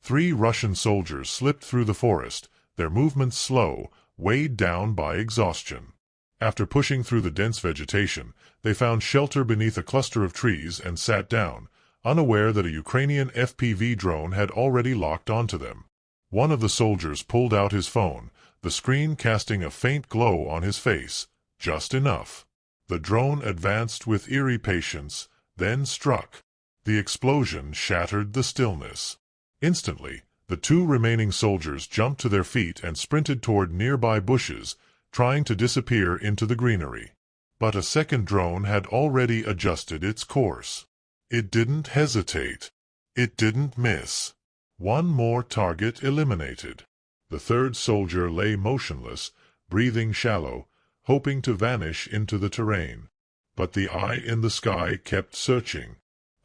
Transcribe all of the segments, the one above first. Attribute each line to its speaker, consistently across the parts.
Speaker 1: 3 Russian soldiers slipped through the forest, their movements slow, weighed down by exhaustion. After pushing through the dense vegetation, they found shelter beneath a cluster of trees and sat down, unaware that a Ukrainian FPV drone had already locked onto them. One of the soldiers pulled out his phone, the screen casting a faint glow on his face, just enough. The drone advanced with eerie patience, then struck. The explosion shattered the stillness. Instantly, the 2 remaining soldiers jumped to their feet and sprinted toward nearby bushes, trying to disappear into the greenery. But a second drone had already adjusted its course. It didn't hesitate. It didn't miss. One more target eliminated. The 3rd soldier lay motionless, breathing shallow, hoping to vanish into the terrain. But the eye in the sky kept searching.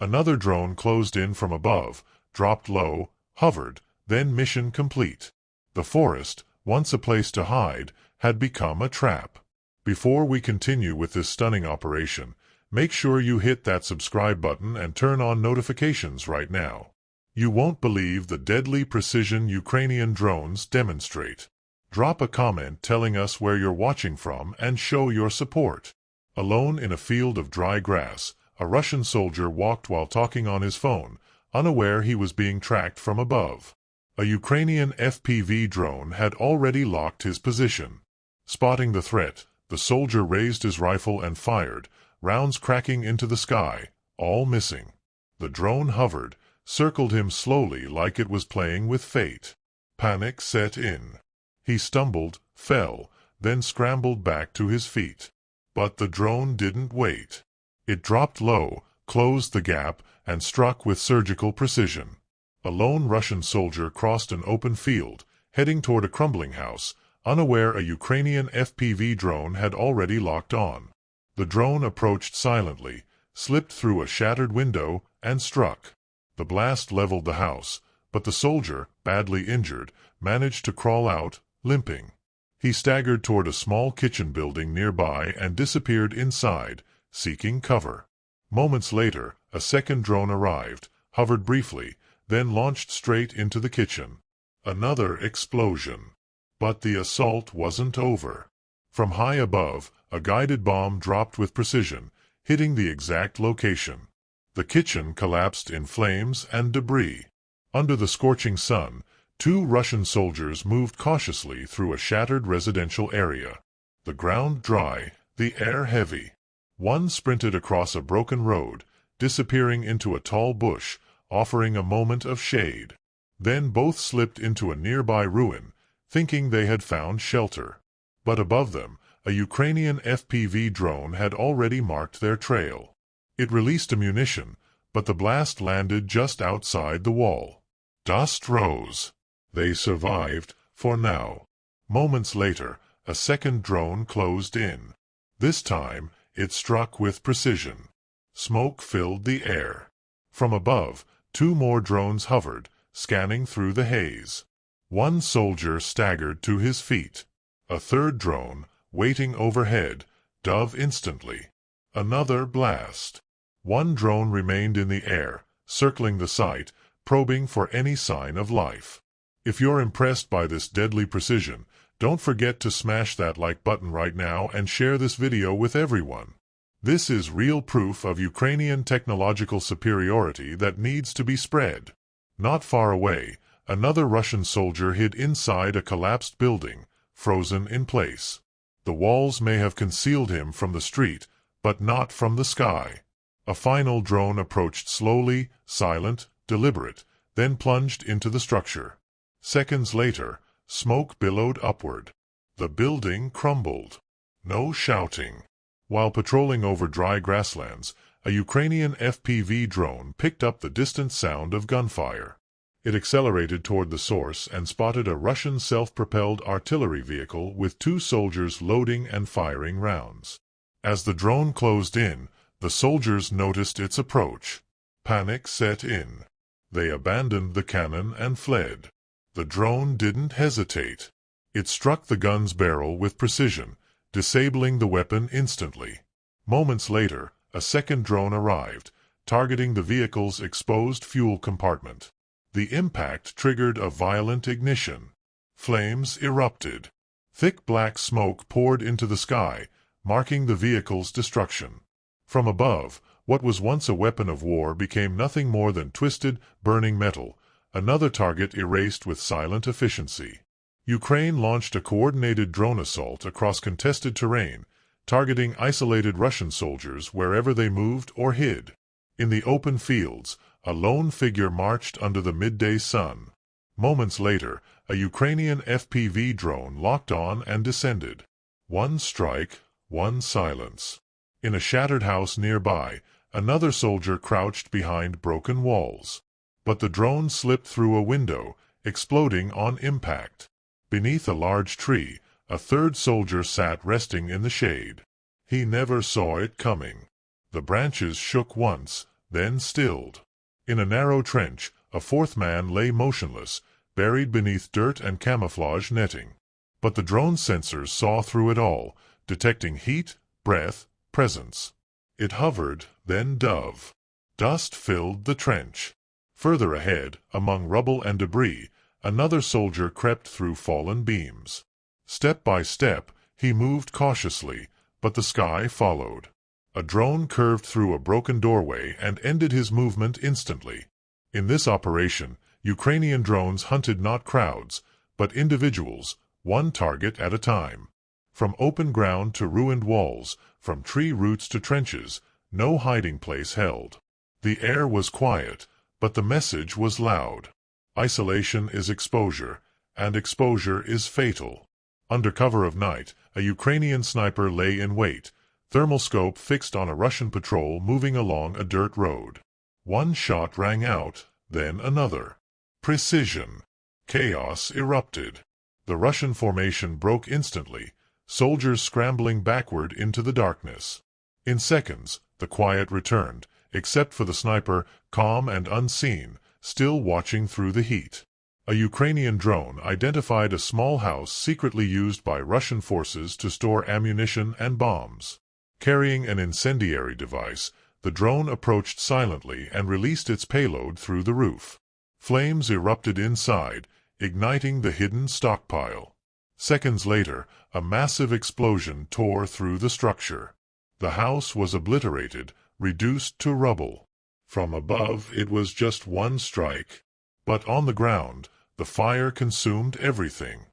Speaker 1: Another drone closed in from above, dropped low, hovered, then mission complete. The forest, once a place to hide, had become a trap. Before we continue with this stunning operation, make sure you hit that subscribe button and turn on notifications right now. You won't believe the deadly precision Ukrainian drones demonstrate. Drop a comment telling us where you're watching from and show your support. Alone in a field of dry grass, a Russian soldier walked while talking on his phone, unaware he was being tracked from above. A Ukrainian FPV drone had already locked his position. Spotting the threat, the soldier raised his rifle and fired, rounds cracking into the sky, all missing. The drone hovered, circled him slowly like it was playing with fate. Panic set in. He stumbled, fell, then scrambled back to his feet. But the drone didn't wait. It dropped low, closed the gap, and struck with surgical precision. A lone Russian soldier crossed an open field, heading toward a crumbling house, unaware a Ukrainian FPV drone had already locked on. The drone approached silently, slipped through a shattered window, and struck. The blast leveled the house, but the soldier, badly injured, managed to crawl out, limping. He staggered toward a small kitchen building nearby and disappeared inside, seeking cover. Moments later, a second drone arrived, hovered briefly, then launched straight into the kitchen. Another explosion. But the assault wasn't over. From high above, a guided bomb dropped with precision, hitting the exact location. The kitchen collapsed in flames and debris. Under the scorching sun, 2 Russian soldiers moved cautiously through a shattered residential area. The ground dry, the air heavy. One sprinted across a broken road, disappearing into a tall bush, offering a moment of shade. Then both slipped into a nearby ruin, thinking they had found shelter. But above them, a Ukrainian FPV drone had already marked their trail. It released ammunition, but the blast landed just outside the wall. Dust rose. They survived, for now. Moments later, a second drone closed in. This time, it struck with precision. Smoke filled the air. From above, 2 more drones hovered, scanning through the haze. One soldier staggered to his feet. A third drone, waiting overhead, dove instantly. Another blast. One drone remained in the air, circling the site, probing for any sign of life. If you're impressed by this deadly precision, don't forget to smash that like button right now and share this video with everyone. This is real proof of Ukrainian technological superiority that needs to be spread. Not far away, another Russian soldier hid inside a collapsed building, frozen in place. The walls may have concealed him from the street, but not from the sky. A final drone approached slowly, silent, deliberate, then plunged into the structure. Seconds later, smoke billowed upward. The building crumbled. No shouting. While patrolling over dry grasslands, a Ukrainian FPV drone picked up the distant sound of gunfire. It accelerated toward the source and spotted a Russian self-propelled artillery vehicle with 2 soldiers loading and firing rounds. As the drone closed in, the soldiers noticed its approach. Panic set in. They abandoned the cannon and fled. The drone didn't hesitate. It struck the gun's barrel with precision, disabling the weapon instantly. Moments later, a second drone arrived, targeting the vehicle's exposed fuel compartment. The impact triggered a violent ignition. Flames erupted. Thick black smoke poured into the sky, marking the vehicle's destruction. From above, what was once a weapon of war became nothing more than twisted, burning metal, another target erased with silent efficiency. Ukraine launched a coordinated drone assault across contested terrain, targeting isolated Russian soldiers wherever they moved or hid. In the open fields, a lone figure marched under the midday sun. Moments later, a Ukrainian FPV drone locked on and descended. One strike, one silence. In a shattered house nearby, another soldier crouched behind broken walls. But the drone slipped through a window, exploding on impact. Beneath a large tree, a third soldier sat resting in the shade. He never saw it coming. The branches shook once, then stilled. In a narrow trench, a fourth man lay motionless, buried beneath dirt and camouflage netting. But the drone's sensors saw through it all, detecting heat, breath, presence. It hovered, then dove. Dust filled the trench. Further ahead, among rubble and debris, another soldier crept through fallen beams. Step by step, he moved cautiously, but the sky followed. A drone curved through a broken doorway and ended his movement instantly. In this operation, Ukrainian drones hunted not crowds, but individuals, one target at a time. From open ground to ruined walls, from tree roots to trenches, no hiding place held. The air was quiet, but the message was loud. Isolation is exposure, and exposure is fatal. Under cover of night, a Ukrainian sniper lay in wait, thermal scope fixed on a Russian patrol moving along a dirt road. One shot rang out, then another. Precision. Chaos erupted. The Russian formation broke instantly, soldiers scrambling backward into the darkness. In seconds, the quiet returned, except for the sniper, calm and unseen, still watching through the heat. A Ukrainian drone identified a small house secretly used by Russian forces to store ammunition and bombs. Carrying an incendiary device, the drone approached silently and released its payload through the roof. Flames erupted inside, igniting the hidden stockpile. Seconds later, a massive explosion tore through the structure. The house was obliterated, reduced to rubble. From above, it was just one strike. But on the ground, the fire consumed everything.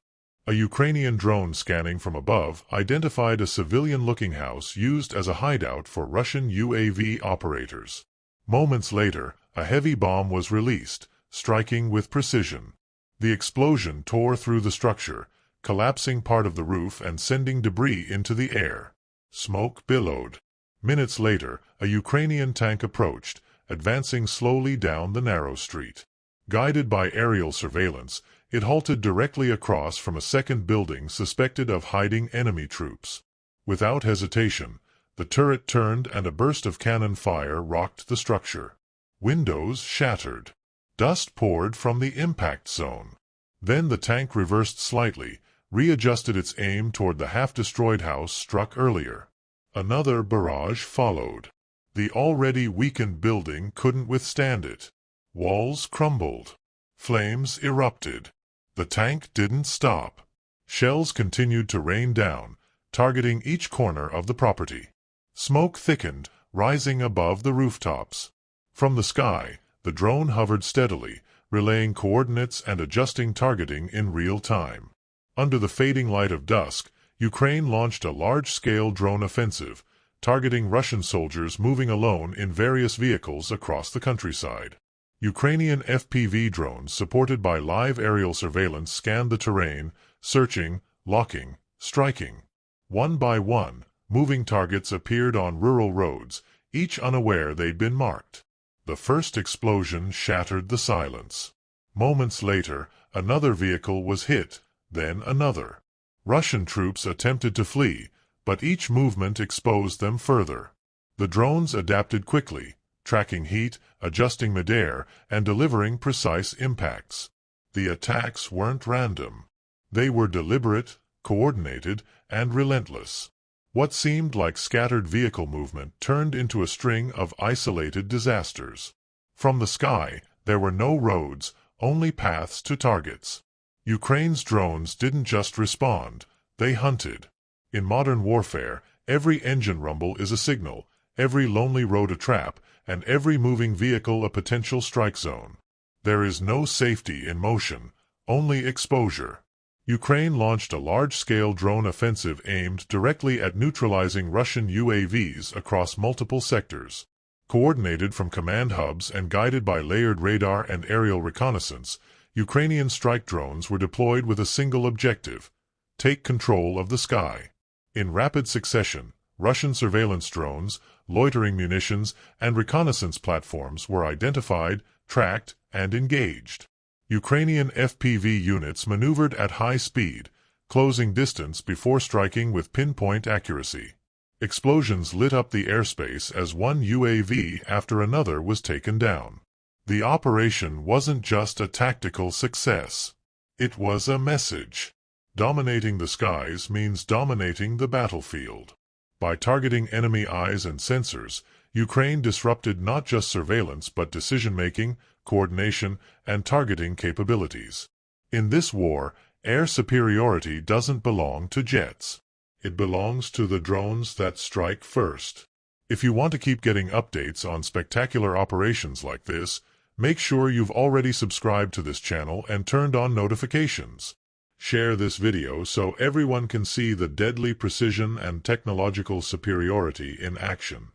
Speaker 1: A Ukrainian drone scanning from above identified a civilian-looking house used as a hideout for Russian UAV operators. Moments later, a heavy bomb was released, striking with precision. The explosion tore through the structure, collapsing part of the roof and sending debris into the air. Smoke billowed. Minutes later, a Ukrainian tank approached, advancing slowly down the narrow street. Guided by aerial surveillance, it halted directly across from a second building suspected of hiding enemy troops. Without hesitation, the turret turned and a burst of cannon fire rocked the structure. Windows shattered. Dust poured from the impact zone. Then the tank reversed slightly, readjusted its aim toward the half-destroyed house struck earlier. Another barrage followed. The already weakened building couldn't withstand it. Walls crumbled. Flames erupted. The tank didn't stop. Shells continued to rain down, targeting each corner of the property. Smoke thickened, rising above the rooftops. From the sky, the drone hovered steadily, relaying coordinates and adjusting targeting in real time. Under the fading light of dusk, Ukraine launched a large-scale drone offensive, targeting Russian soldiers moving alone in various vehicles across the countryside. Ukrainian FPV drones supported by live aerial surveillance scanned the terrain, searching, locking, striking. One by one, moving targets appeared on rural roads, each unaware they'd been marked. The first explosion shattered the silence. Moments later, another vehicle was hit, then another. Russian troops attempted to flee, but each movement exposed them further. The drones adapted quickly, tracking heat, adjusting midair, and delivering precise impacts. The attacks weren't random. They were deliberate, coordinated, and relentless. What seemed like scattered vehicle movement turned into a string of isolated disasters. From the sky, there were no roads, only paths to targets. Ukraine's drones didn't just respond, they hunted. In modern warfare, every engine rumble is a signal, every lonely road a trap, and every moving vehicle a potential strike zone. There is no safety in motion, only exposure. Ukraine launched a large-scale drone offensive aimed directly at neutralizing Russian UAVs across multiple sectors. Coordinated from command hubs and guided by layered radar and aerial reconnaissance, Ukrainian strike drones were deployed with a single objective: take control of the sky. In rapid succession, Russian surveillance drones, loitering munitions, and reconnaissance platforms were identified, tracked, and engaged. Ukrainian FPV units maneuvered at high speed, closing distance before striking with pinpoint accuracy. Explosions lit up the airspace as one UAV after another was taken down. The operation wasn't just a tactical success. It was a message. Dominating the skies means dominating the battlefield. By targeting enemy eyes and sensors, Ukraine disrupted not just surveillance but decision-making, coordination, and targeting capabilities. In this war, air superiority doesn't belong to jets. It belongs to the drones that strike first. If you want to keep getting updates on spectacular operations like this, make sure you've already subscribed to this channel and turned on notifications. Share this video so everyone can see the deadly precision and technological superiority in action.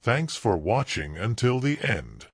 Speaker 1: Thanks for watching until the end.